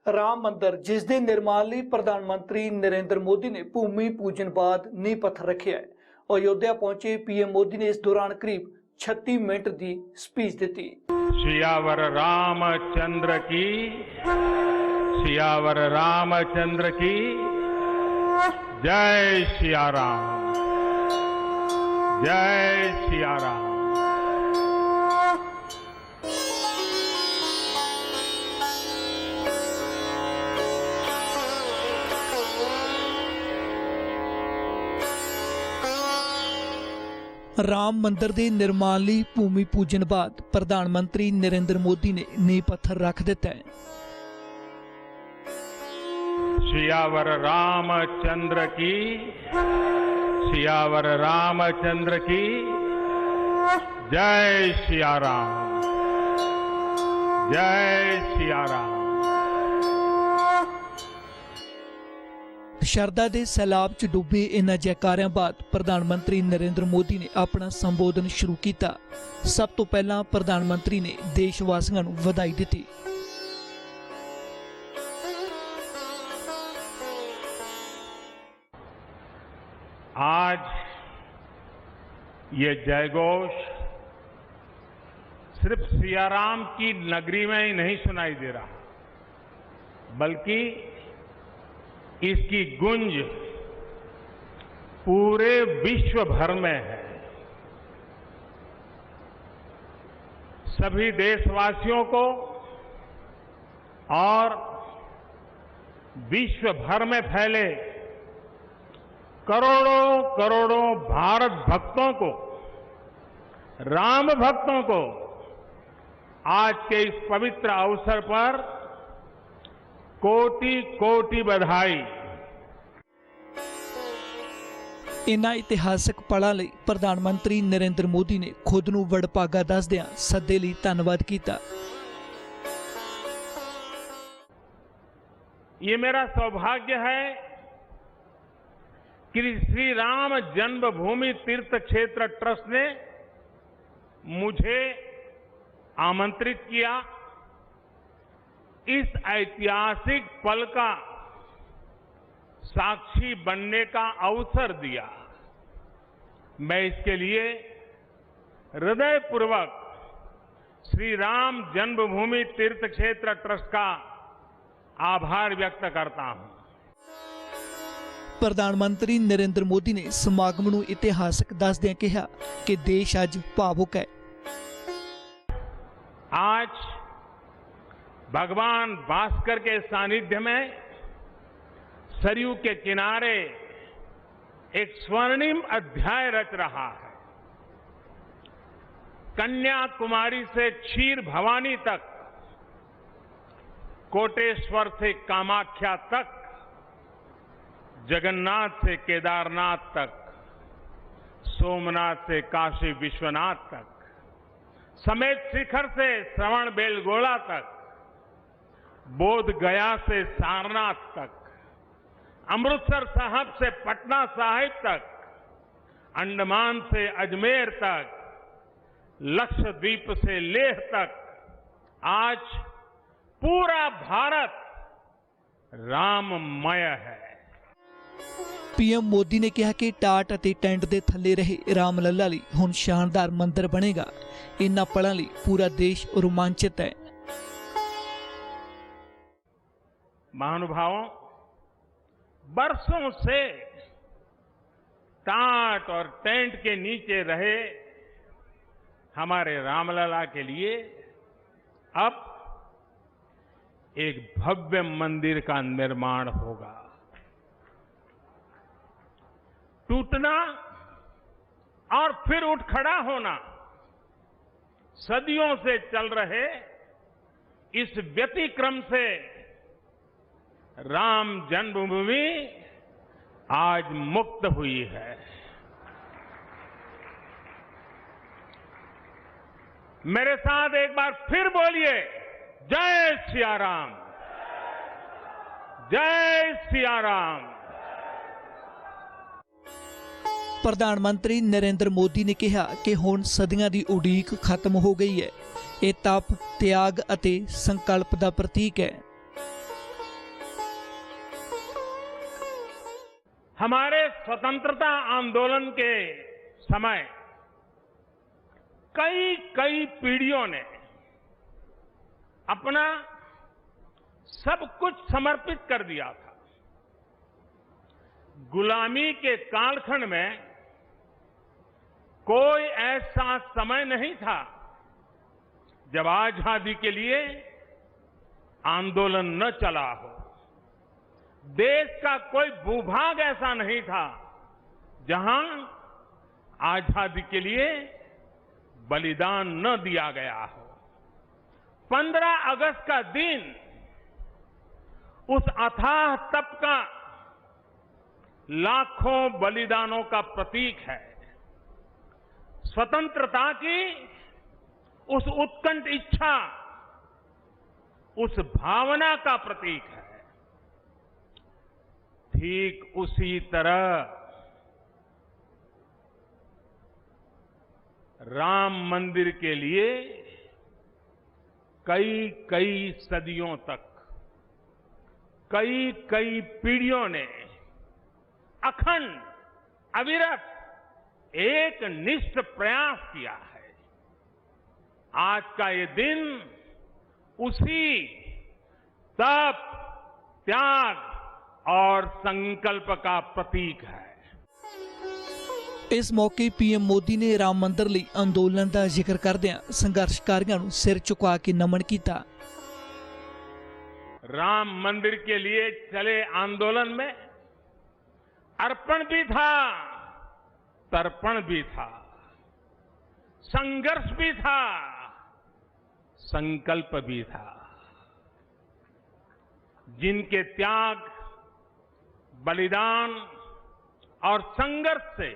राम मंदिर जिस दे निर्माण लई प्रधानमंत्री नरेंद्र मोदी ने भूमि पूजन बाद नींह पत्थर रखे है। अयोध्या पहुंचे पीएम मोदी ने इस दौरान करीब 36 मिनट की स्पीच दी। सियावर रामचंद्र की, सियावर रामचंद्र की जय सिया राम, जय सिया राम। राम मंदिर के निर्माण लई भूमि पूजन बाद प्रधानमंत्री नरेंद्र मोदी ने नींह पत्थर रख दिता है। सियावर रामचंद्र की, सियावर रामचंद्र की जय सिया राम, जय सिया राम। शरदा के सैलाब च डूबे इन्हां जयकारियां बाद प्रधानमंत्री नरेंद्र मोदी ने अपना संबोधन शुरू किया। सब तो पहला प्रधानमंत्री ने देशवासियों को बधाई दी। आज ये जयघोष सिर्फ सियाराम की नगरी में ही नहीं सुनाई दे रहा, बल्कि इसकी गूंज पूरे विश्व भर में है। सभी देशवासियों को और विश्व भर में फैले करोड़ों करोड़ों भारत भक्तों को, राम भक्तों को आज के इस पवित्र अवसर पर कोटि कोटि बधाई। इन्हां इतिहासक पड़ां लई प्रधानमंत्री नरेंद्र मोदी ने खुद नूं वडभागा दसदिआं सद्दे लई धन्नवाद कीता। ये मेरा सौभाग्य है कि श्री राम जन्मभूमि तीर्थ क्षेत्र ट्रस्ट ने मुझे आमंत्रित किया, इस ऐतिहासिक पल का साक्षी बनने का अवसर दिया। मैं इसके लिए हृदयपूर्वक श्री राम जन्मभूमि तीर्थ क्षेत्र ट्रस्ट का आभार व्यक्त करता हूं। प्रधानमंत्री नरेंद्र मोदी ने समागम नूं इतिहासक दसदिआं कहा कि देश अज भावुक है। आज भगवान भास्कर के सानिध्य में सरयू के किनारे एक स्वर्णिम अध्याय रच रहा है। कन्याकुमारी से क्षीर भवानी तक, कोटेश्वर से कामाख्या तक, जगन्नाथ से केदारनाथ तक, सोमनाथ से काशी विश्वनाथ तक, समेत शिखर से श्रवण बेलगोला तक, बोध गया से सारनाथ तक, अमृतसर साहब से पटना साहिब तक, अंडमान से अजमेर तक, लक्षद्वीप से लेह तक, आज पूरा भारत राममय है। पीएम मोदी ने कहा कि टाट अते टेंट दे थले रहे रामलला लई हुण शानदार मंदिर बनेगा। इन्हां पलां लई पूरा देश रोमांचित है। महानुभावों, बरसों से टाट और टेंट के नीचे रहे हमारे रामलला के लिए अब एक भव्य मंदिर का निर्माण होगा। टूटना और फिर उठ खड़ा होना सदियों से चल रहे इस व्यतिक्रम से राम जन्मभूमि आज मुक्त हुई है। मेरे साथ एक बार फिर बोलिए, जय सिया राम, जय सिया राम। प्रधानमंत्री नरेंद्र मोदी ने कहा कि हुण सदियां दी उड़ीक खत्म हो गई है। ये तप, त्याग अते संकल्प का प्रतीक है। हमारे स्वतंत्रता आंदोलन के समय कई पीढ़ियों ने अपना सब कुछ समर्पित कर दिया था। गुलामी के कालखंड में कोई ऐसा समय नहीं था जब आजादी के लिए आंदोलन न चला हो। देश का कोई भूभाग ऐसा नहीं था जहां आजादी के लिए बलिदान न दिया गया हो। 15 अगस्त का दिन उस अथाह तप का लाखों बलिदानों का प्रतीक है। स्वतंत्रता की उस उत्कंठ इच्छा, उस भावना का प्रतीक है। ठीक उसी तरह राम मंदिर के लिए कई सदियों तक कई पीढ़ियों ने अखंड अविरत एक निष्ठ प्रयास किया है। आज का ये दिन उसी तप, त्याग और संकल्प का प्रतीक है। इस मौके पीएम मोदी ने राम मंदिर ਲਈ ਅੰਦੋਲਨ ਦਾ ਜ਼ਿਕਰ ਕਰਦਿਆਂ ਸੰਘਰਸ਼ਕਾਰੀਆਂ ਨੂੰ ਸਿਰ ਝੁਕਾ ਕੇ ਨਮਨ ਕੀਤਾ। राम मंदिर के लिए चले आंदोलन में अर्पण भी था, तर्पण भी था, संघर्ष भी था, संकल्प भी था। जिनके त्याग, बलिदान और संघर्ष से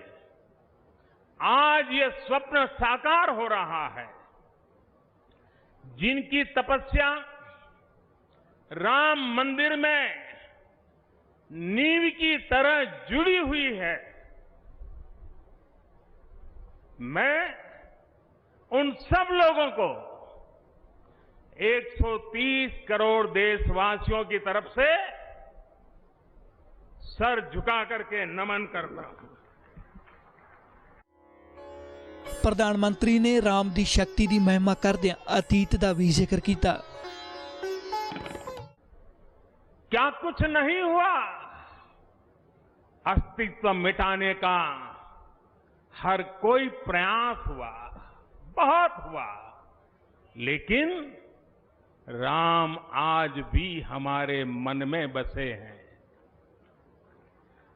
आज ये स्वप्न साकार हो रहा है, जिनकी तपस्या राम मंदिर में नींव की तरह जुड़ी हुई है, मैं उन सब लोगों को 130 करोड़ देशवासियों की तरफ से सर झुका करके नमन करता हूं। ਪ੍ਰਧਾਨ ਮੰਤਰੀ ਨੇ ਰਾਮ ਦੀ ਸ਼ਕਤੀ ਦੀ ਮਹਿਮਾ ਕਰਦਿਆਂ ਅਤੀਤ ਦਾ ਵੀ ਜ਼ਿਕਰ ਕੀਤਾ। क्या कुछ नहीं हुआ? अस्तित्व मिटाने का हर कोई प्रयास हुआ, बहुत हुआ, लेकिन राम आज भी हमारे मन में बसे हैं,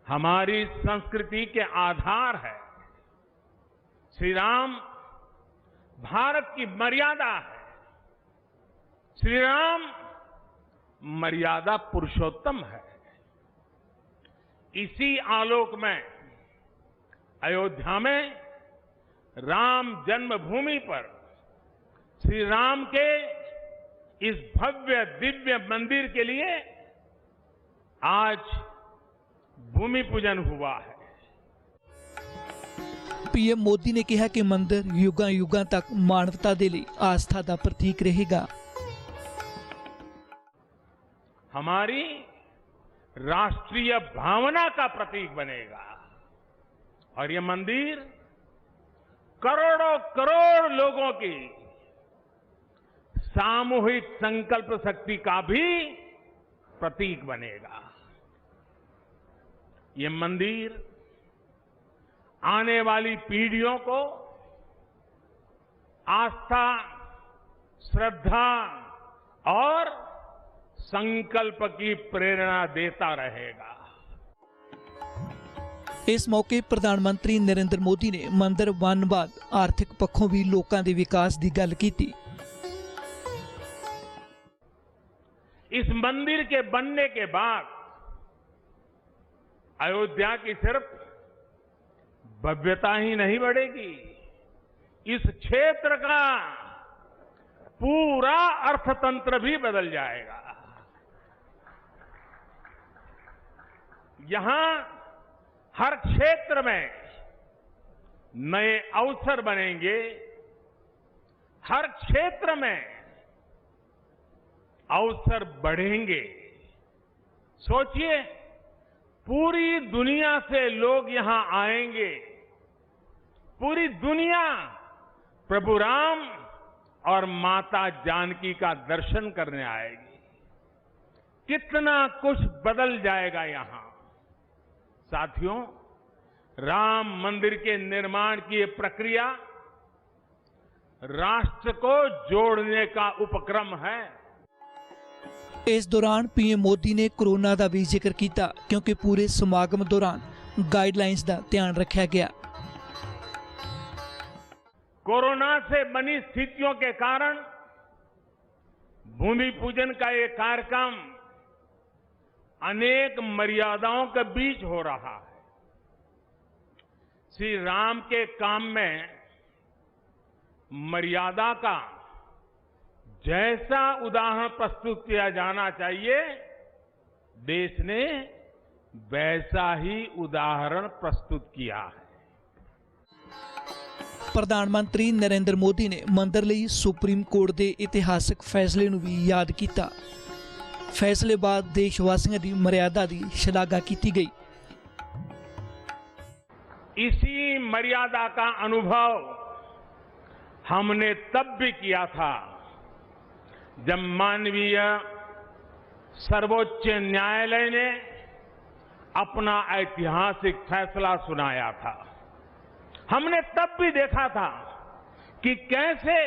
हमारी संस्कृति के आधार है। श्री राम भारत की मर्यादा है। श्री राम मर्यादा पुरुषोत्तम है। इसी आलोक में अयोध्या में राम जन्मभूमि पर श्री राम के इस भव्य दिव्य मंदिर के लिए आज भूमि पूजन हुआ है। पीएम मोदी ने कहा कि मंदिर युगां युगां तक मानवता के लिए आस्था का प्रतीक रहेगा। हमारी राष्ट्रीय भावना का प्रतीक बनेगा और ये मंदिर करोड़ों करोड़ लोगों की सामूहिक संकल्प शक्ति का भी प्रतीक बनेगा। ये मंदिर आने वाली पीढ़ियों को आस्था, श्रद्धा और संकल्प की प्रेरणा देता रहेगा। इस मौके प्रधानमंत्री नरेंद्र मोदी ने मंदिर बनने बाद आर्थिक पक्षों भी लोगों के विकास की गल की। इस मंदिर के बनने के बाद अयोध्या की सिर्फ भव्यता ही नहीं बढ़ेगी, इस क्षेत्र का पूरा अर्थतंत्र भी बदल जाएगा। यहां हर क्षेत्र में नए अवसर बनेंगे, हर क्षेत्र में अवसर बढ़ेंगे। सोचिए, पूरी दुनिया से लोग यहां आएंगे। पूरी दुनिया प्रभु राम और माता जानकी का दर्शन करने आएगी। कितना कुछ बदल जाएगा यहां। साथियों, राम मंदिर के निर्माण की ये प्रक्रिया राष्ट्र को जोड़ने का उपक्रम है। इस दौरान पीएम मोदी ने कोरोना का भी जिक्र किया, क्योंकि पूरे समागम दौरान गाइडलाइंस का ध्यान रखा गया। कोरोना से बनी स्थितियों के कारण भूमि पूजन का ये कार्यक्रम अनेक मर्यादाओं के बीच हो रहा है। श्री राम के काम में मर्यादा का जैसा उदाहरण प्रस्तुत किया जाना चाहिए, देश ने वैसा ही उदाहरण प्रस्तुत किया है। प्रधानमंत्री नरेंद्र मोदी ने मंदिर ਲਈ सुप्रीम कोर्ट के इतिहासक फैसले ਨੂੰ भी याद किया। फैसले बाद देशवासियों की मर्यादा की शलाघा की गई। इसी मर्यादा का अनुभव हमने तब भी किया था जब मानवीय सर्वोच्च न्यायालय ने अपना ऐतिहासिक फैसला सुनाया था। हमने तब भी देखा था कि कैसे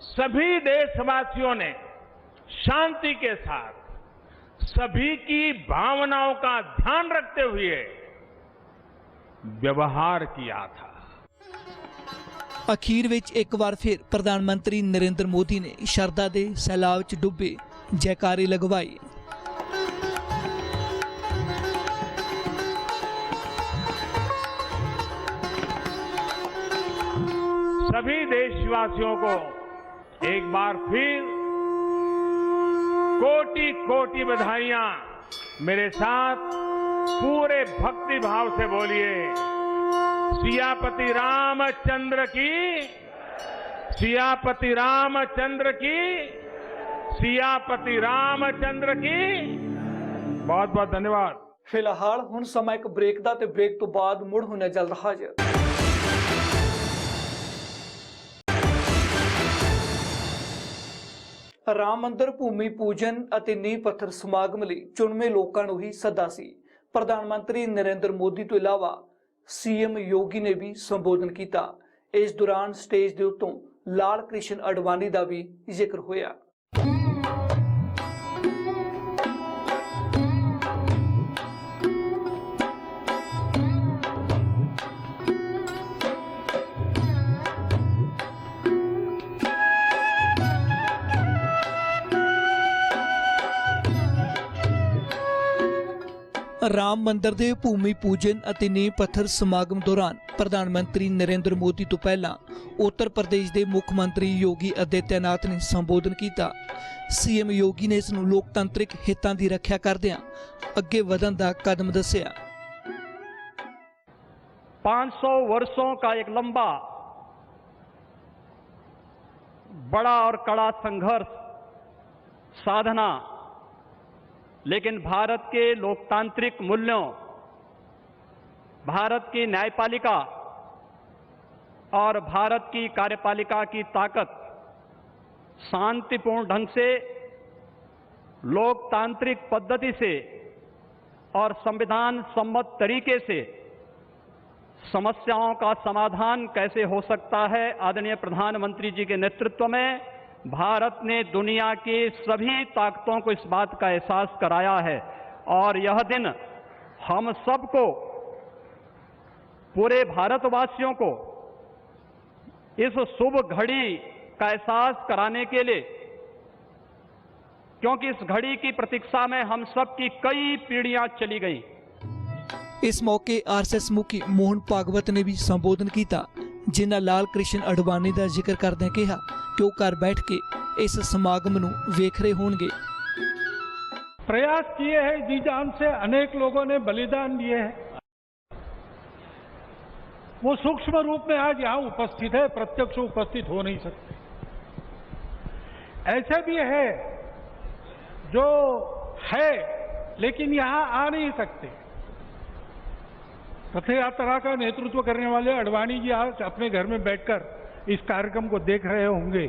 सभी देशवासियों ने शांति के साथ सभी की भावनाओं का ध्यान रखते हुए व्यवहार किया था। अखीर विच एक बार फिर प्रधानमंत्री नरेंद्र मोदी ने शरदा दे सैलाब च डुबे जयकारे लगवाए। सभी देशवासियों को एक बार फिर कोटि कोटि बधाइयां। मेरे साथ पूरे भक्ति भाव से बोलिए, सियापति रामचंद्र की, सियापति रामचंद्र की, सियापति रामचंद्र की। बहुत बहुत धन्यवाद। फिलहाल हुण समय एक ब्रेक दा ते ब्रेक तो बाद मुड़ होने जल्द हाजिर। राम मंदिर भूमि पूजन ਅਤੇ ਨੀਂਹ ਪੱਥਰ ਸਮਾਗਮ ਲਈ ਚੁਣਵੇਂ ਲੋਕਾਂ ਨੂੰ ਹੀ ਸੱਦਾ ਸੀ। ਪ੍ਰਧਾਨ ਮੰਤਰੀ ਨਰਿੰਦਰ ਮੋਦੀ ਤੋਂ ਇਲਾਵਾ सीएम योगी ने भी संबोधन किया। इस दौरान स्टेज के उत्तों लाल कृष्ण अडवाणी का भी जिक्र होया। राम मंदिर के भूमि पूजन ਅਤੇ ਨੀਂਹ पत्थर समागम दौरान प्रधानमंत्री नरेंद्र मोदी तो पहला उत्तर प्रदेश के मुख्य मंत्री योगी आदित्यनाथ ने संबोधन किया। सीएम योगी ने इसनूं लोकतांत्रिक हितां की रक्षा करदिआं अगे वधण का कदम दस्सिआ। 500 वर्षों का एक लंबा बड़ा और कड़ा संघर्ष, साधना, लेकिन भारत के लोकतांत्रिक मूल्यों, भारत की न्यायपालिका और भारत की कार्यपालिका की ताकत शांतिपूर्ण ढंग से, लोकतांत्रिक पद्धति से और संविधान सम्मत तरीके से समस्याओं का समाधान कैसे हो सकता है। आदरणीय प्रधानमंत्री जी के नेतृत्व में भारत ने दुनिया की सभी ताकतों को इस बात का एहसास कराया है और यह दिन हम सबको, पूरे भारतवासियों को इस शुभ घड़ी का एहसास कराने के लिए, क्योंकि इस घड़ी की प्रतीक्षा में हम सब की कई पीढ़ियां चली गई। इस मौके आरएसएस मुखी मोहन भागवत ने भी संबोधन किया, जिन्हें लाल कृष्ण अडवाणी का जिक्र करदे कहा कि वो घर बैठ के इस समागम नूं वेख रहे होंगे। प्रयास किए हैं, जी जान से अनेक लोगों ने बलिदान दिए हैं। वो सूक्ष्म रूप में आज यहां उपस्थित है, प्रत्यक्ष उपस्थित हो नहीं सकते। ऐसे भी है जो है लेकिन यहां आ नहीं सकते, रथ यात्रा का नेतृत्व करने वाले अडवाणी जी आज अपने घर में बैठकर इस कार्यक्रम को देख रहे होंगे।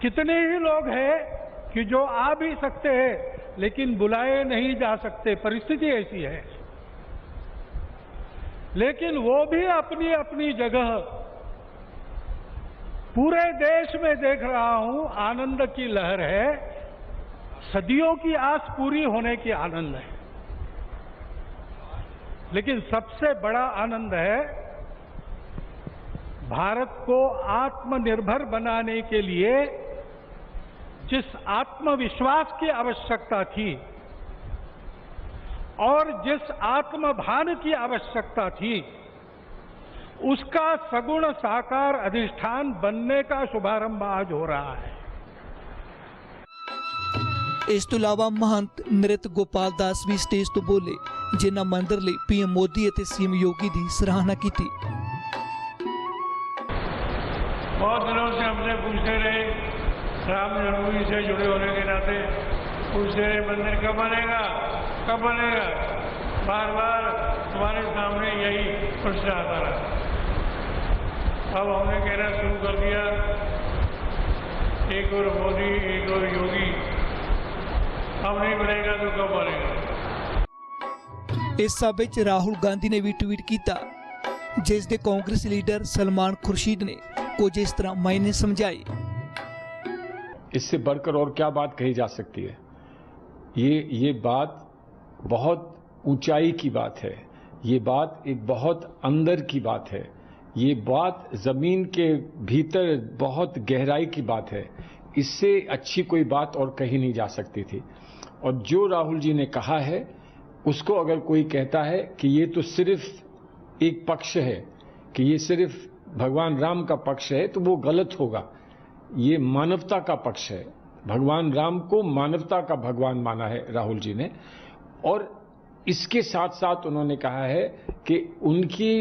कितने ही लोग हैं कि जो आ भी सकते हैं लेकिन बुलाए नहीं जा सकते, परिस्थिति ऐसी है। लेकिन वो भी अपनी अपनी जगह, पूरे देश में देख रहा हूं आनंद की लहर है, सदियों की आस पूरी होने की आनंद है। लेकिन सबसे बड़ा आनंद है भारत को आत्मनिर्भर बनाने के लिए जिस आत्मविश्वास की आवश्यकता थी और जिस आत्मभान की आवश्यकता थी, उसका सगुण साकार अधिष्ठान बनने का शुभारंभ आज हो रहा है। ਇਸ ਤੋਂ ਇਲਾਵਾ ਮਹੰਤ ਨ੍ਰਿਤ ਗੋਪਾਲ ਦਾਸ ਵੀ ਸਟੇਜ ਤੋਂ ਬੋਲੇ, ਜਿਨ੍ਹਾਂ ਮੰਦਰ ਲਈ ਪੀਐਮ ਮੋਦੀ ਅਤੇ ਸੀਐਮ ਯੋਗੀ ਦੀ ਸਰਾਹਨਾ ਕੀਤੀ। बहुत दिनों से हमसे पूछते रहे, राम जन्मभूमि से जुड़े होने के नाते पूछते रहे मंदिर कब बनेगा, कब बनेगा। बार बार तुम्हारे सामने यही प्रश्न आता रहा। अब हमने कहना शुरू कर दिया, एक और मोदी एक और योगी, अब नहीं बनेगा तो कब बनेगा। ਇਸ ਸਭਾ 'ਚ ਰਾਹੁਲ ਗਾਂਧੀ ਨੇ ਵੀ ਟਵੀਟ ਕੀਤਾ, ਜਿਸ ਦੇ ਕਾਂਗਰਸ ਲੀਡਰ सलमान खुर्शीद ने कुछ इस तरह मायने समझाए। इससे बढ़कर और क्या बात कही जा सकती है। ये बात बहुत ऊंचाई की बात है, ये बात एक बहुत अंदर की बात है, ये बात जमीन के भीतर बहुत गहराई की बात है। इससे अच्छी कोई बात और कही नहीं जा सकती थी। और जो राहुल जी ने कहा है, उसको अगर कोई कहता है कि ये तो सिर्फ एक पक्ष है, कि ये सिर्फ भगवान राम का पक्ष है, तो वो गलत होगा। ये मानवता का पक्ष है। भगवान राम को मानवता का भगवान माना है राहुल जी ने। और इसके साथ साथ उन्होंने कहा है कि उनकी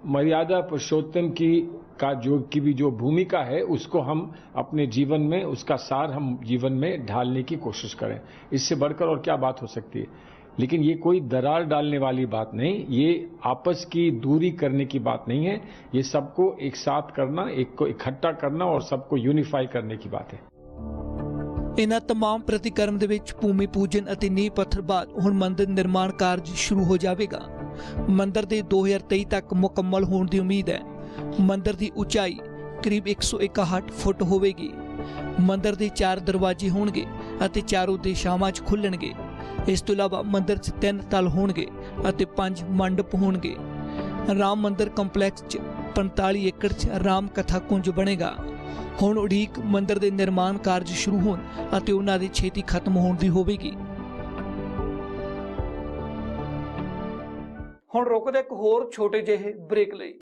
मर्यादा पुरुषोत्तम की भी जो भूमिका है, उसको हम अपने जीवन में, उसका सार हम जीवन में ढालने की कोशिश करें। इससे बढ़कर और क्या बात हो सकती है। लेकिन ये कोई दरार डालने वाली बात नहीं, ये आपस की दूरी करने की बात नहीं है। ये सबको एक साथ करना, एक को इकट्ठा करना और सबको यूनिफाई करने की बात है। इन्हां तमाम प्रतिक्रम दे विच भूमि पूजन ਅਤੇ ਨੀਂਹ ਪੱਥਰ ਬਾਅਦ ਹੁਣ ਮੰਦਰ ਨਿਰਮਾਣ ਕਾਰਜ ਸ਼ੁਰੂ ਹੋ ਜਾਵੇਗਾ। ਮੰਦਰ ਦੇ 2023 ਤੱਕ ਮੁਕੰਮਲ ਹੋਣ ਦੀ ਉਮੀਦ ਹੈ। ਮੰਦਰ ਦੀ ਉਚਾਈ ਕਰੀਬ 161 ਫੁੱਟ ਹੋਵੇਗੀ। ਮੰਦਰ ਦੇ 4 ਦਰਵਾਜ਼ੇ ਹੋਣਗੇ ਅਤੇ ਚਾਰੋਂ ਦਿਸ਼ਾਵਾਂ 'ਚ ਖੁੱਲਣਗੇ। ਇਸ ਤੋਂ ਇਲਾਵਾ ਮੰਦਰ 'ਚ 3 ਤਲ ਹੋਣਗੇ ਅਤੇ 5 ਮੰਡਪ ਹੋਣਗੇ। ਰਾਮ ਮੰਦਰ ਕੰਪਲੈਕਸ 'ਚ 45 ਏਕੜ 'ਚ ਰਾਮ ਕਥਾ ਕੁੰਜ ਬਣੇਗਾ। ਹੁਣ ਉਡੀਕ ਮੰਦਰ ਦੇ ਨਿਰਮਾਣ ਕਾਰਜ ਸ਼ੁਰੂ ਹੋਣ ਅਤੇ ਉਹਨਾਂ ਦੀ ਛੇਤੀ ਖਤਮ ਹੋਣ ਦੀ ਹੋਵੇਗੀ। ਹੁਣ ਰੁਕਦੇ ਇੱਕ ਹੋਰ ਛੋਟੇ ਜਿਹੇ ਬ੍ਰੇਕ ਲਈ।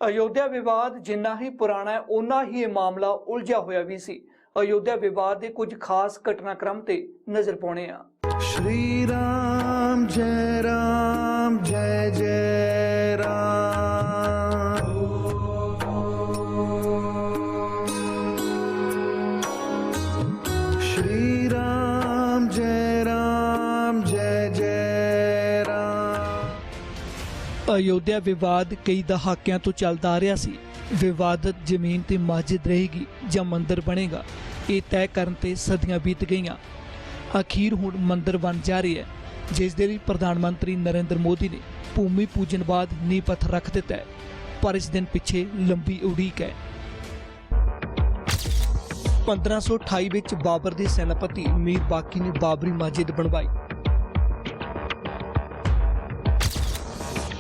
अयोध्या विवाद जिन्ना ही पुराना है, उन्ना ही ये मामला उलझा होया भी सी। अयोध्या विवाद के कुछ खास घटनाक्रम ते नजर पाने आ। श्री राम जय जय राम। श्री राम जय जय राम। अयोध्या विवाद कई दहाकिਆਂ ਤੋਂ ਚੱਲਦਾ ਆ ਰਿਹਾ ਸੀ। ਵਿਵਾਦਤ ਜ਼ਮੀਨ ਤੇ ਮਸਜਿਦ ਰਹੇਗੀ ਜਾਂ ਮੰਦਰ ਬਣੇਗਾ, ਇਹ ਤੈਅ ਕਰਨ ਤੇ ਸਦੀਆਂ ਬੀਤ ਗਈਆਂ। ਅਖੀਰ ਹੁਣ ਮੰਦਰ ਬਣ ਜਾ ਰਿਹਾ ਹੈ, ਜਿਸ ਦੇ ਲਈ ਪ੍ਰਧਾਨ ਮੰਤਰੀ ਨਰਿੰਦਰ ਮੋਦੀ ਨੇ ਭੂਮੀ ਪੂਜਨ ਬਾਅਦ ਨੀਂਹ ਪੱਥਰ ਰੱਖ ਦਿੱਤਾ ਹੈ। ਪਰ ਇਸ ਦਿਨ ਪਿੱਛੇ ਲੰਬੀ ਉਡੀਕ ਹੈ। 1528 ਵਿੱਚ ਬਾਬਰ ਦੇ ਸੈਨਾਪਤੀ ਮੀਰ ਬਾਕੀ ਨੇ ਬਾਬਰੀ ਮਸਜਿਦ ਬਣਵਾਈ।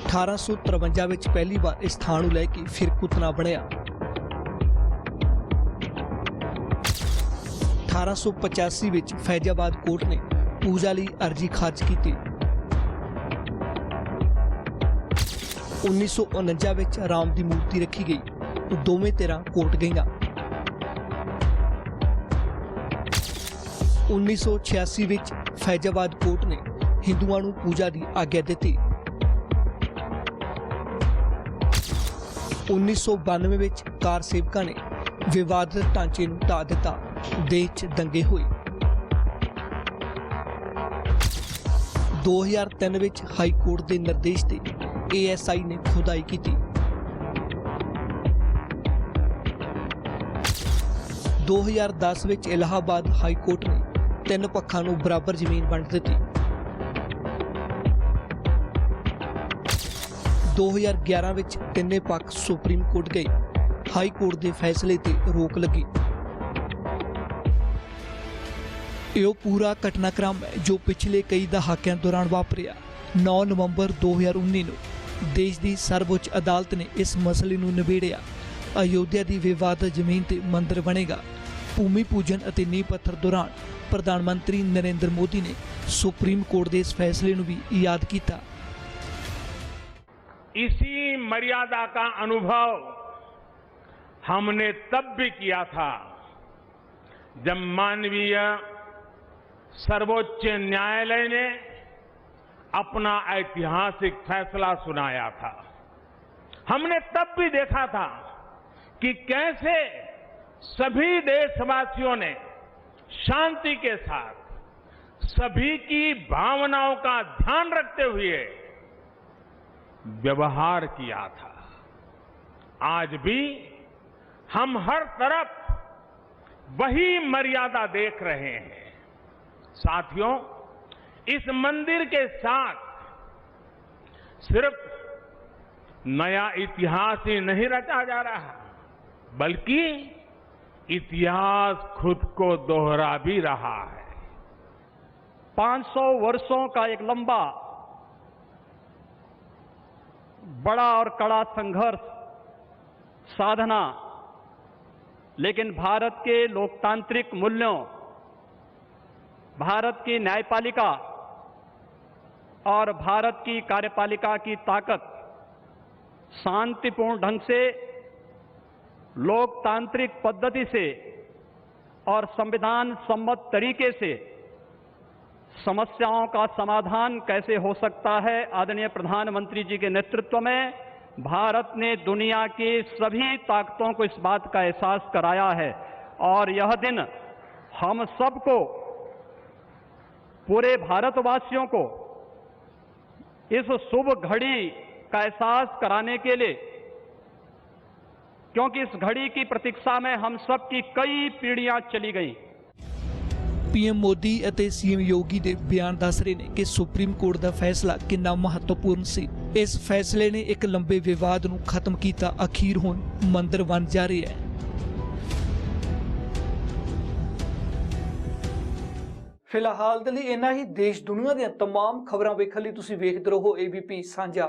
1853 ਵਿੱਚ ਪਹਿਲੀ ਵਾਰ ਇਸ ਥਾਂ ਨੂੰ ਲੈ ਕੇ ਫਿਰਕੁਤਨਾ ਬਣਿਆ। 1885 ਵਿੱਚ ਫੈਜ਼ਾਬਾਦ ਕੋਰਟ ਨੇ ਪੂਜਾ ਲਈ ਅਰਜ਼ੀ ਖਾਰਜ ਕੀਤੀ। 1949 ਵਿੱਚ ਰਾਮ ਦੀ ਮੂਰਤੀ ਰੱਖੀ ਗਈ। ਦੋਵੇਂ ਧਿਰਾਂ ਕੋਰਟ ਗਈਆਂ। 1986 ਵਿੱਚ ਫੈਜ਼ਾਬਾਦ ਕੋਰਟ ਨੇ ਹਿੰਦੂਆਂ ਨੂੰ ਪੂਜਾ ਦੀ ਆਗਿਆ ਦਿੱਤੀ। 1992 ਵਿੱਚ ਕਾਰ ਸੇਵਕਾਂ ਨੇ ਵਿਵਾਦਿਤ ਢਾਂਚੇ ਨੂੰ ਢਾਹ ਦਿੱਤਾ। ਦੇਸ਼ 'ਚ ਦੰਗੇ ਹੋਏ। 2003 ਵਿੱਚ ਹਾਈ ਕੋਰਟ ਦੇ ਨਿਰਦੇਸ਼ ਤੇ ASI ਨੇ ਖੁਦਾਈ ਕੀਤੀ। 2010 ਵਿੱਚ ਇਲਾਹਾਬਾਦ ਹਾਈ ਕੋਰਟ ਨੇ 3 ਪੱਖਾਂ ਨੂੰ ਬਰਾਬਰ ਜ਼ਮੀਨ ਵੰਡ ਦਿੱਤੀ। 2011 ਵਿੱਚ ਤਿੰਨੇ ਪੱਖ ਸੁਪਰੀਮ ਕੋਰਟ ਗਏ। ਹਾਈ ਕੋਰਟ ਦੇ ਫੈਸਲੇ ਤੇ ਰੋਕ ਲੱਗੀ। ਇਹ ਪੂਰਾ ਘਟਨਾਕ੍ਰਮ ਹੈ ਜੋ ਪਿਛਲੇ ਕਈ ਦਹਾਕਿਆਂ ਦੌਰਾਨ ਵਾਪਰਿਆ। 9 ਨਵੰਬਰ 2019 ਨੂੰ ਦੇਸ਼ ਦੀ ਸਰਵਉੱਚ ਅਦਾਲਤ ਨੇ ਇਸ ਮਸਲੇ ਨੂੰ ਨਿਬੇੜਿਆ। ਅਯੋਧਿਆ ਦੀ ਵਿਵਾਦਤ ਜ਼ਮੀਨ ਤੇ ਮੰਦਿਰ ਬਣੇਗਾ। ਭੂਮੀ ਪੂਜਨ ਅਤੇ ਨੀਂਹ ਪੱਥਰ ਦੌਰਾਨ ਪ੍ਰਧਾਨ ਮੰਤਰੀ ਨਰਿੰਦਰ ਮੋਦੀ ਨੇ ਸੁਪਰੀਮ ਕੋਰਟ ਦੇ ਇਸ ਫੈਸਲੇ ਨੂੰ ਵੀ ਯਾਦ ਕੀਤਾ। इसी मर्यादा का अनुभव हमने तब भी किया था जब मानवीय सर्वोच्च न्यायालय ने अपना ऐतिहासिक फैसला सुनाया था। हमने तब भी देखा था कि कैसे सभी देशवासियों ने शांति के साथ सभी की भावनाओं का ध्यान रखते हुए व्यवहार किया था। आज भी हम हर तरफ वही मर्यादा देख रहे हैं। साथियों, इस मंदिर के साथ सिर्फ नया इतिहास ही नहीं रचा जा रहा, बल्कि इतिहास खुद को दोहरा भी रहा है। 500 वर्षों का एक लंबा बड़ा और कड़ा संघर्ष, साधना, लेकिन भारत के लोकतांत्रिक मूल्यों, भारत की न्यायपालिका और भारत की कार्यपालिका की ताकत शांतिपूर्ण ढंग से, लोकतांत्रिक पद्धति से और संविधान सम्मत तरीके से समस्याओं का समाधान कैसे हो सकता है। आदरणीय प्रधानमंत्री जी के नेतृत्व में भारत ने दुनिया की सभी ताकतों को इस बात का एहसास कराया है और यह दिन हम सबको, पूरे भारतवासियों को इस शुभ घड़ी का एहसास कराने के लिए, क्योंकि इस घड़ी की प्रतीक्षा में हम सब की कई पीढ़ियां चली गई। PM ਮੋਦੀ ਅਤੇ CM ਯੋਗੀ ਦੇ ਬਿਆਨ ਦੱਸ ਰਹੇ ਨੇ ਕਿ ਸੁਪਰੀਮ ਕੋਰਟ ਦਾ ਫੈਸਲਾ ਕਿੰਨਾ ਮਹੱਤਵਪੂਰਨ ਸੀ। ਇਸ ਫੈਸਲੇ ਨੇ ਇੱਕ ਲੰਬੇ ਵਿਵਾਦ ਨੂੰ ਖਤਮ ਕੀਤਾ। ਅਖੀਰ ਹੁਣ ਮੰਦਿਰ ਬਣ ਜਾ ਰਿਹਾ ਹੈ। ਫਿਲਹਾਲ ਦੇ ਲਈ ਇੰਨਾ ਹੀ। ਦੇਸ਼ ਦੁਨੀਆ ਦੀਆਂ तमाम ਖਬਰਾਂ ਵੇਖਣ ਲਈ ਤੁਸੀਂ ਵੇਖਦੇ ਰਹੋ ABP ਸਾਂਝਾ।